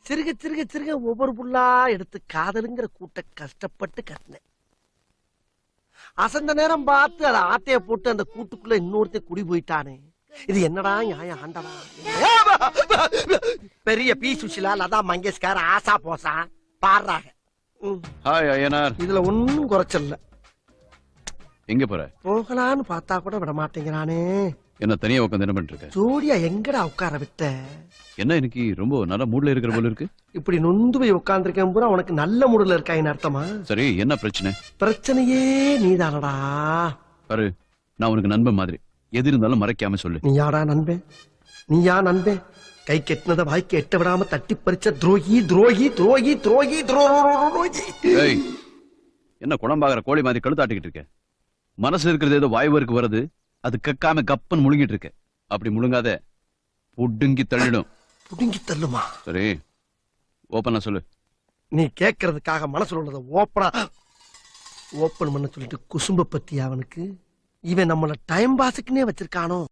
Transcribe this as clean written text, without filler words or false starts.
சிறுக சிறுக சிறுக ஒவ்வொரு புல்லா எடுத்து காதலுங்கிற கூட்ட கஷ்டப்பட்டு கட்டினேன். அசந்த நேரம் பார்த்து அதை ஆட்டைய போட்டு அந்த கூட்டுக்குள்ள இன்னொருத்தன் குடி போயிட்டானே. இது என்னடா நியாயம் ஆண்டவா? பெரிய பி சுஷிலா, லதா மங்கேஷ்கர், ஆசா போசா பாடுறாங்க. ஹாய் ஐயனார். இதுல ஒன்னும் குறைச்சல்ல. எங்க போற? போகலான்னு பார்த்தா கூட விட மாட்டேங்கிறானே. என்ன தனியா உட்காந்து என்ன பண்ணிட்டு இருக்க? ஜோடியா எங்கடா உட்கார விட்ட? என்ன இன்னைக்கு ரொம்ப நல்ல மூட்ல இருக்கிற போல இருக்கு. இப்படி நொந்து போய் உட்கார்ந்துருக்கேன் பூரா உனக்கு நல்ல மூடுல இருக்காயின்னு அர்த்தமா? சரி, என்ன பிரச்சனை? பிரச்சனையே நீதானடா. பாரு, நான் உனக்கு நண்பன் மாதிரி, எது இருந்தாலும் மறைக்காம சொல்லு. நீயாடா நண்பன்? நீயா நண்பன்? கை கெட்டினத வாய்க்கு எட்ட விடாம தட்டி பறிச்ச துரோகி துரோகி துரோகி துரோகி துரோகி. ஏய், என்ன குணம்பாகிற கோழி மாதிரி கழுத்தாட்டிக்கிட்டு இருக்க? மனசு இருக்கிறது ஏதோ வாய்வருக்கு வருது, அது கக்காம கப்பன் முழுங்கிட்டு இருக்க. அப்படி முழுங்காத, புடுங்கி தள்ளிடும். புடுங்கி தள்ளுமா? சரி, ஓப்பனா சொல்லு. நீ கேட்கறதுக்காக மனசுல உள்ளதை ஓப்பன் பண்ண சொல்லிட்டு குசும்ப பத்தி அவனுக்கு இவன் நம்மள டைம் பாஸுக்குன்னே வச்சிருக்கானோ?